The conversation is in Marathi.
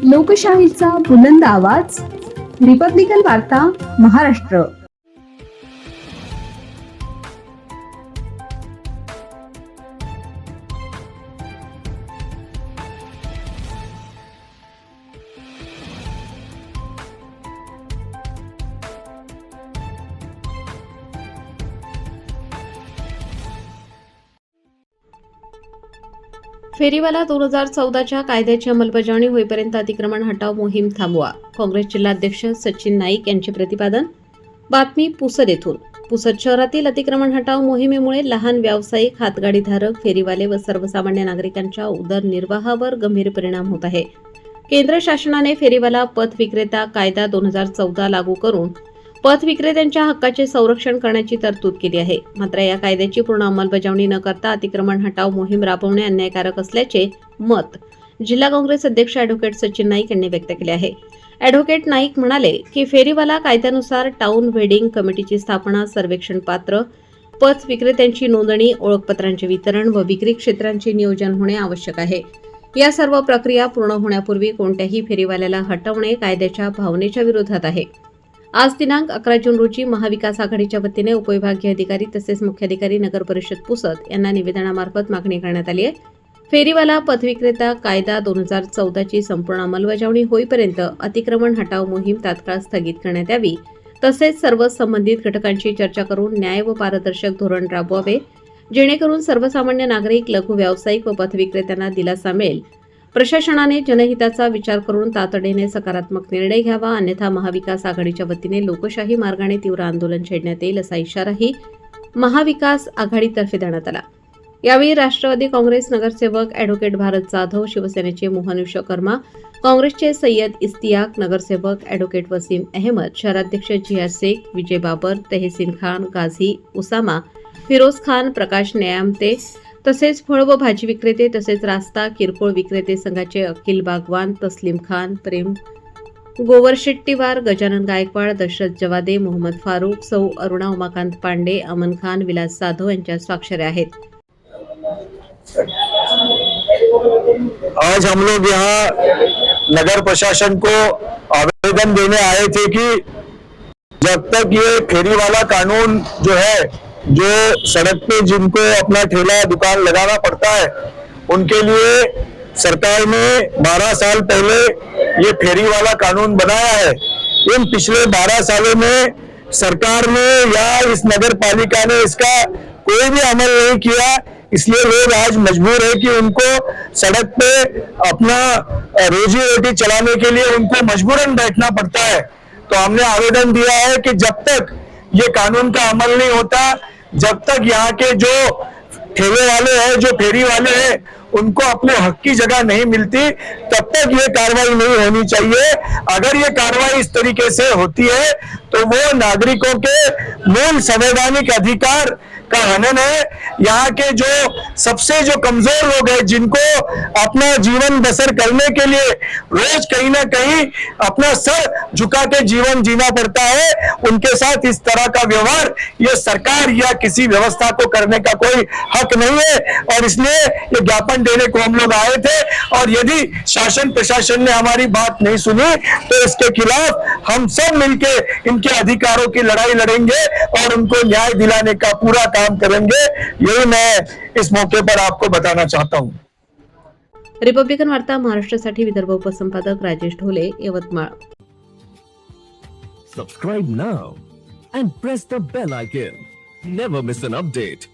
लोकशाहीचा बुलंद आवाज, रिपब्लिकन वार्ता महाराष्ट्र. फेरीवाला 2014च्या कायद्याची अंमलबजावणी होईपर्यंत अतिक्रमण हटाव मोहीम थांबवा. काँग्रेस जिल्हाध्यक्ष सचिन नाईक यांचे प्रतिपादन. बातमी पुसद येथून. पुसद शहरातील अतिक्रमण हटाव मोहिमेमुळे लहान व्यावसायिक, हातगाडीधारक, फेरीवाले व सर्वसामान्य नागरिकांच्या उदरनिर्वाहावर गंभीर परिणाम होत आहे. केंद्र शासनाने फेरीवाला पथ विक्रेता कायदा 2014 लागू करून पथ विक्रेत्यांच्या हक्काचे संरक्षण करण्याची तरतूद केली आहे. मात्र या कायद्याची पूर्ण अंमलबजावणी न करता अतिक्रमण हटाव मोहीम राबवणे अन्यायकारक असल्याचे मत जिल्हा काँग्रेस अध्यक्ष ॲडव्होकेट सचिन नाईक यांनी व्यक्त केले आहे. ॲडव्होकेट नाईक म्हणाले की फेरीवाला कायद्यानुसार टाउन वेडिंग कमिटीची स्थापना, सर्वेक्षण पात्र, पथ विक्रेत्यांची नोंदणी, ओळखपत्रांचे वितरण व विक्री क्षेत्रांचे नियोजन होणे आवश्यक आहे. या सर्व प्रक्रिया पूर्ण होण्यापूर्वी कोणत्याही फेरीवाल्याला हटवणे कायद्याच्या भावनेच्या विरोधात आहे. आज दिनांक 11 जून रोजी महाविकास आघाडीच्या वतीने उपविभागीय अधिकारी तसेच मुख्याधिकारी नगर परिषद पुसद यांना निवेदनामार्फत मागणी करण्यात आली आहे. फेरीवाला पथविक्रेता कायदा 2014ची संपूर्ण अंमलबजावणी होईपर्यंत अतिक्रमण हटाव मोहीम तात्काळ स्थगित करण्यात यावी. तसेच सर्व संबंधित घटकांशी चर्चा करून न्याय व पारदर्शक धोरण राबवावे, जेणेकरून सर्वसामान्य नागरिक, लघु व्यावसायिक व पथविक्रेत्यांना दिलासा मिळेल. प्रशासनाने जनहिताचा विचार करून तातडीने सकारात्मक निर्णय घ्यावा, अन्यथा महाविकास आघाडीच्या वतीने लोकशाही मार्गाने तीव्र आंदोलन छेडण्यात येईल असा इशाराही महाविकास आघाडीतर्फे देण्यात आला. यावेळी राष्ट्रवादी काँग्रेस नगरसेवक ॲडव्होकेट भारत जाधव, शिवसेनेचे मोहन विश्वकर्मा, काँग्रेसचे सय्यद इस्तियाक, नगरसेवक ॲडव्होकेट वसीम अहमद, शहराध्यक्ष जिया शेख, विजय बाबर, तहसीन खान, गाझी उसामा, फिरोज खान, प्रकाश न्यायामते, तसेच फळ व भाजी विक्रेते तसेच रास्ता किरकोळ विक्रेते संघाचे अखिल बागवान, तस्लीम खान, प्रेम गोवरशेट्टीवार, गजानन गायकवाड, दशरथ जवादे, मोहम्मद फारूक, सौ अरुणा उमाकांत पांडे, अमन खान, विलास जाधव यांच्या स्वाक्षऱ्या आहेत. आज हम लोग यहाँ नगर प्रशासन को आवेदन देने आए थे कि जब तक ये फेरी वाला कानून जो है, जो सड़क पे जिनको अपना ठेला दुकान लगाना पड़ता है, उनके लिए सरकार ने 12 साल पहले ये फेरी वाला कानून बनाया है. इन पिछले 12 सालों में सरकार ने या इस नगर पालिका ने इसका कोई भी अमल नहीं किया. इसलिए लोग आज मजबूर है कि उनको सड़क पे अपना रोजी रोटी चलाने के लिए उनको मजबूरन बैठना पड़ता है. तो हमने आवेदन दिया है कि जब तक ये कानून का अमल नहीं होता, जब तक यहाँ के जो ठेले वाले हैं, जो फेरी वाले हैं, उनको अपने हक की जगह नहीं मिलती, तब तक ये कार्रवाई नहीं होनी चाहिए. अगर ये कार्रवाई इस तरीके से होती है तो वो नागरिकों के मूल संवैधानिक अधिकार का हनन है. यहाँ के जो सबसे जो कमजोर लोग हैं, जिनको अपना जीवन बसर करने के लिए रोज कहीं ना कहीं अपना सर झुका के जीवन जीना पड़ता है, उनके साथ इस तरह का व्यवहार ये सरकार या किसी व्यवस्था को करने का कोई हक नहीं है. और इसलिए ये ज्ञापन देने को हम लोग आए थे. और यदि शासन प्रशासन ने हमारी बात नहीं सुनी तो इसके खिलाफ हम सब मिलके इनके अधिकारों की लड़ाई लड़ेंगे और उनको न्याय दिलाने का पूरा काम करेंगे. यही मैं इस मौके पर आपको बताना चाहता हूँ. रिपब्लिकन वार्ता महाराष्ट्रासाठी Vidarbha उपसंपादक Rajesh Dhole, Yavatmal. Subscribe now and press the bell icon. Never miss an update.